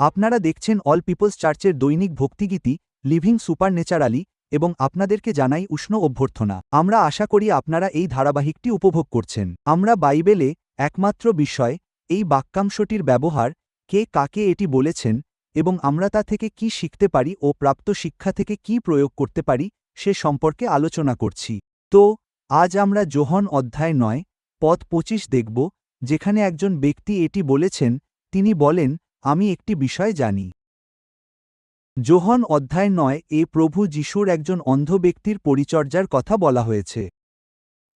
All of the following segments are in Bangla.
আপনারা দেখছেন অল পিপলস চার্চের দৈনিক ভক্তিগীতি লিভিং সুপারন্যাচারালি এবং আপনাদেরকে জানাই উষ্ণ অভ্যর্থনা। আমরা আশা করি আপনারা এই ধারাবাহিকটি উপভোগ করছেন। আমরা বাইবেলে একমাত্র বিষয়, এই বাক্যাংশটির ব্যবহার, কে কাকে এটি বলেছেন এবং আমরা তা থেকে কি শিখতে পারি ও প্রাপ্ত শিক্ষা থেকে কি প্রয়োগ করতে পারি সে সম্পর্কে আলোচনা করছি। তো আজ আমরা যোহন অধ্যায় 9 পদ 25 দেখব, যেখানে একজন ব্যক্তি এটি বলেছেন। তিনি বলেন, আমি একটি বিষয় জানি। যোহন অধ্যায় 9 এ প্রভু যিশুর একজন অন্ধ ব্যক্তির পরিচর্যার কথা বলা হয়েছে।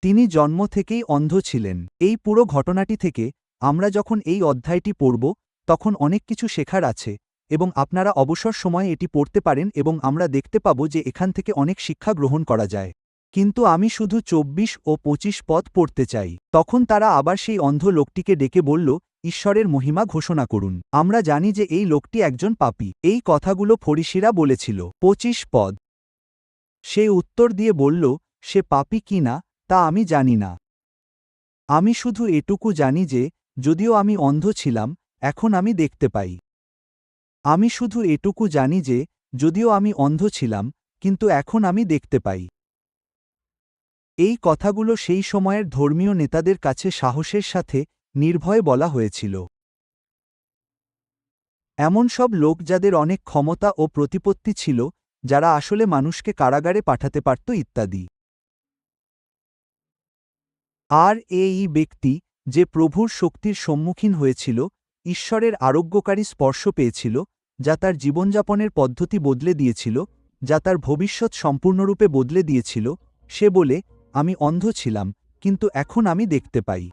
তিনি জন্ম থেকেই অন্ধ ছিলেন। এই পুরো ঘটনাটি থেকে আমরা যখন এই অধ্যায়টি পড়ব তখন অনেক কিছু শেখার আছে এবং আপনারা অবসর সময়ে এটি পড়তে পারেন এবং আমরা দেখতে পাব যে এখান থেকে অনেক শিক্ষা গ্রহণ করা যায়। কিন্তু আমি শুধু 24 ও 25 পদ পড়তে চাই। তখন তারা আবার সেই অন্ধ লোকটিকে ডেকে বলল, ঈশ্বরের মহিমা ঘোষণা করুন। আমরা জানি যে এই লোকটি একজন পাপী। এই কথাগুলো ফরিসিরা বলেছিল। 25 পদ। সে উত্তর দিয়ে বলল, সে পাপী কি না তা আমি জানি না। আমি শুধু এটুকু জানি যে যদিও আমি অন্ধ ছিলাম, এখন আমি দেখতে পাই। আমি শুধু এটুকু জানি যে যদিও আমি অন্ধ ছিলাম, কিন্তু এখন আমি দেখতে পাই। এই কথাগুলো সেই সময়ের ধর্মীয় নেতাদের কাছে সাহসের সাথে নির্ভয়ে বলা হয়েছিল। এমন সব লোক যাদের অনেক ক্ষমতা ও প্রতিপত্তি ছিল, যারা আসলে মানুষকে কারাগারে পাঠাতে পারত ইত্যাদি। আর এই ব্যক্তি যে প্রভুর শক্তির সম্মুখীন হয়েছিল, ঈশ্বরের আরোগ্যকারী স্পর্শ পেয়েছিল, যা তার জীবনযাপনের পদ্ধতি বদলে দিয়েছিল, যা তার ভবিষ্যৎ সম্পূর্ণরূপে বদলে দিয়েছিল, সে বলে, আমি অন্ধ ছিলাম, কিন্তু এখন আমি দেখতে পাই।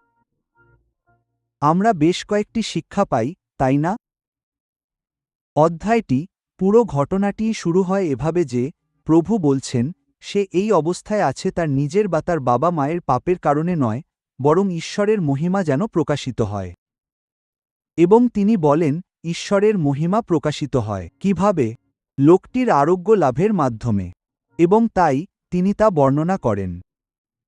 আমরা বেশ কয়েকটি শিক্ষা পাই, তাই না? অধ্যায়টি, পুরো ঘটনাটি শুরু হয় এভাবে যে প্রভু বলছেন, সে এই অবস্থায় আছে তার নিজের বা তার বাবা মায়ের পাপের কারণে নয়, বরং ঈশ্বরের মহিমা যেন প্রকাশিত হয়। এবং তিনি বলেন, ঈশ্বরের মহিমা প্রকাশিত হয় কিভাবে? লোকটির আরোগ্য লাভের মাধ্যমে। এবং তাই তিনি তা বর্ণনা করেন।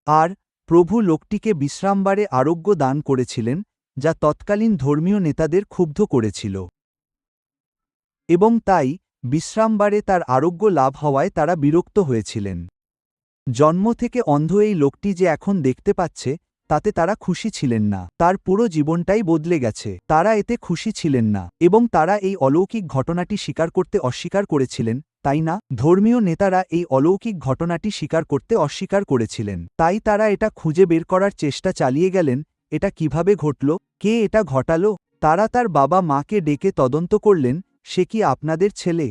আর প্রভু লোকটিকে বিশ্রামবারে আরোগ্য দান করেছিলেন, যা তৎকালীন ধর্মীয় নেতাদের ক্ষুব্ধ করেছিল। এবং তাই বিশ্রামবারে তার আরোগ্য লাভ হওয়ায় তারা বিরক্ত হয়েছিলেন। জন্ম থেকে অন্ধ এই লোকটি যে এখন দেখতে পাচ্ছে, তাতে তারা খুশি ছিলেন না। তার পুরো জীবনটাই বদলে গেছে। তারা এতে খুশি ছিলেন না এবং তারা এই অলৌকিক ঘটনাটি স্বীকার করতে অস্বীকার করেছিলেন, তাই না? ধর্মীয় নেতারা এই অলৌকিক ঘটনাটি স্বীকার করতে অস্বীকার করেছিলেন। তাই তারা এটা খুঁজে বের করার চেষ্টা চালিয়ে গেলেন, এটা কিভাবে ঘটল, কে এটা ঘটালো। তারা তার বাবা মাকে ডেকে তদন্ত করলেন, সে কি আপনাদের ছেলে?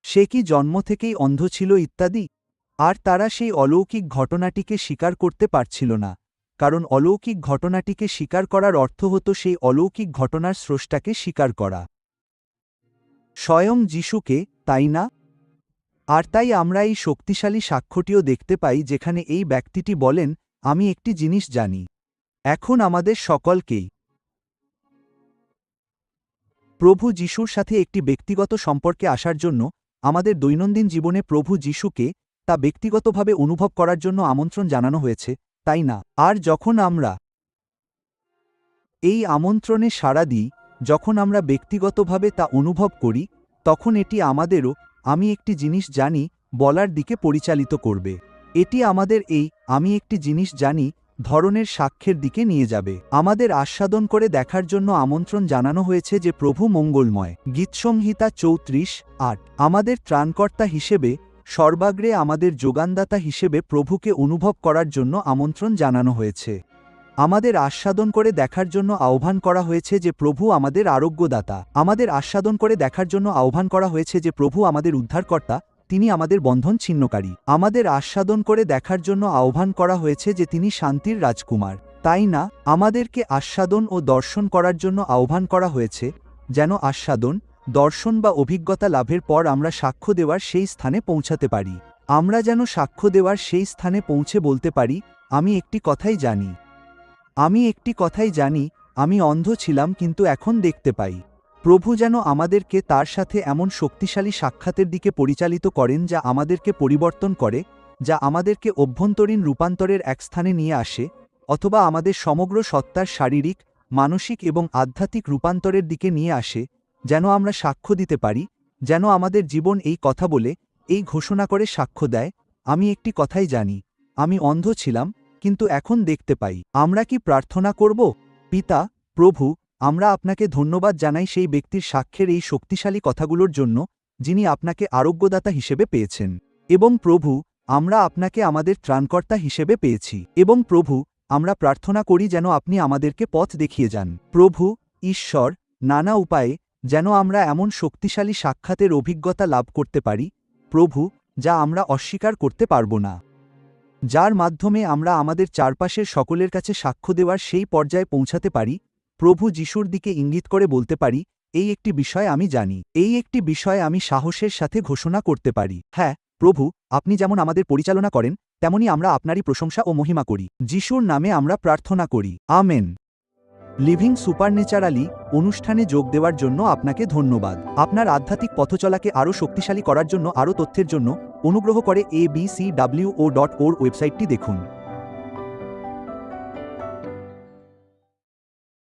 সে কি জন্ম থেকেই অন্ধ ছিল ইত্যাদি। আর তারা সেই অলৌকিক ঘটনাটিকে স্বীকার করতে পারছিল না, কারণ অলৌকিক ঘটনাটিকে স্বীকার করার অর্থ হতো সেই অলৌকিক ঘটনার স্রষ্টাকে স্বীকার করা, স্বয়ং যিশুকে, তাই না? আর তাই আমরা এই শক্তিশালী সাক্ষ্যটিও দেখতে পাই যেখানে এই ব্যক্তিটি বলেন, আমি একটি জিনিস জানি। এখন আমাদের সকলকেই প্রভু যিশুর সাথে একটি ব্যক্তিগত সম্পর্কে আসার জন্য, আমাদের দৈনন্দিন জীবনে প্রভু যিশুকে তা ব্যক্তিগতভাবে অনুভব করার জন্য আমন্ত্রণ জানানো হয়েছে, তাই না? আর যখন আমরা এই আমন্ত্রণে সাড়া দিই, যখন আমরা ব্যক্তিগতভাবে তা অনুভব করি, তখন এটি আমাদেরও আমি একটি জিনিস জানি বলার দিকে পরিচালিত করবে। এটি আমাদের এই আমি একটি জিনিস জানি ধরনের সাক্ষ্যের দিকে নিয়ে যাবে। আমাদের আস্বাদন করে দেখার জন্য আমন্ত্রণ জানানো হয়েছে যে প্রভু মঙ্গলময়। গীতসংহিতা 34:8। আমাদের ত্রাণকর্তা হিসেবে, সর্বাগ্রে আমাদের যোগানদাতা হিসেবে প্রভুকে অনুভব করার জন্য আমন্ত্রণ জানানো হয়েছে। আমাদের আস্বাদন করে দেখার জন্য আহ্বান করা হয়েছে যে প্রভু আমাদের আরোগ্যদাতা। আমাদের আস্বাদন করে দেখার জন্য আহ্বান করা হয়েছে যে প্রভু আমাদের উদ্ধারকর্তা, তিনি আমাদের বন্ধন ছিন্নকারী। আমাদের আস্বাদন করে দেখার জন্য আহ্বান করা হয়েছে যে তিনি শান্তির রাজকুমার, তাই না? আমাদেরকে আস্বাদন ও দর্শন করার জন্য আহ্বান করা হয়েছে, যেন আস্বাদন, দর্শন বা অভিজ্ঞতা লাভের পর আমরা সাক্ষ্য দেওয়ার সেই স্থানে পৌঁছাতে পারি। আমরা যেন সাক্ষ্য দেওয়ার সেই স্থানে পৌঁছে বলতে পারি, আমি একটি কথাই জানি। আমি একটি কথাই জানি, আমি অন্ধ ছিলাম কিন্তু এখন দেখতে পাই। প্রভু যেন আমাদেরকে তার সাথে এমন শক্তিশালী সাক্ষাতের দিকে পরিচালিত করেন যা আমাদেরকে পরিবর্তন করে, যা আমাদেরকে অভ্যন্তরীণ রূপান্তরের এক স্থানে নিয়ে আসে, অথবা আমাদের সমগ্র সত্তার শারীরিক, মানসিক এবং আধ্যাত্মিক রূপান্তরের দিকে নিয়ে আসে, যেন আমরা সাক্ষ্য দিতে পারি, যেন আমাদের জীবন এই কথা বলে, এই ঘোষণা করে সাক্ষ্য দেয়, আমি একটি কথাই জানি, আমি অন্ধ ছিলাম, কিন্তু এখন দেখতে পাই। আমরা কি প্রার্থনা করব? পিতা, প্রভু, আমরা আপনাকে ধন্যবাদ জানাই সেই ব্যক্তির সাক্ষ্যের এই শক্তিশালী কথাগুলোর জন্য, যিনি আপনাকে আরোগ্যদাতা হিসেবে পেয়েছেন। এবং প্রভু, আমরা আপনাকে আমাদের ত্রাণকর্তা হিসেবে পেয়েছি। এবং প্রভু, আমরা প্রার্থনা করি যেন আপনি আমাদেরকে পথ দেখিয়ে যান। প্রভু, ঈশ্বর, নানা উপায়ে যেন আমরা এমন শক্তিশালী সাক্ষাতের অভিজ্ঞতা লাভ করতে পারি, প্রভু, যা আমরা অস্বীকার করতে পারব না। যার মাধ্যমে আমরা আমাদের চারপাশের সকলের কাছে সাক্ষ্য দেওয়ার সেই পর্যায়ে পৌঁছাতে পারি, প্রভু যিশুর দিকে ইঙ্গিত করে বলতে পারি, এই একটি বিষয় আমি জানি, এই একটি বিষয় আমি সাহসের সাথে ঘোষণা করতে পারি। হ্যাঁ, প্রভু, আপনি যেমন আমাদের পরিচালনা করেন, তেমনি আমরা আপনারই প্রশংসা ও মহিমা করি। যিশুর নামে আমরা প্রার্থনা করি। আমেন। লিভিং সুপারন্যাচারালি অনুষ্ঠানে যোগ দেওয়ার জন্য আপনাকে ধন্যবাদ। আপনার আধ্যাত্মিক পথচলাকে আরও শক্তিশালী করার জন্য আরও তথ্যের জন্য অনুগ্রহ করে abcwo.org ওয়েবসাইটটি দেখুন।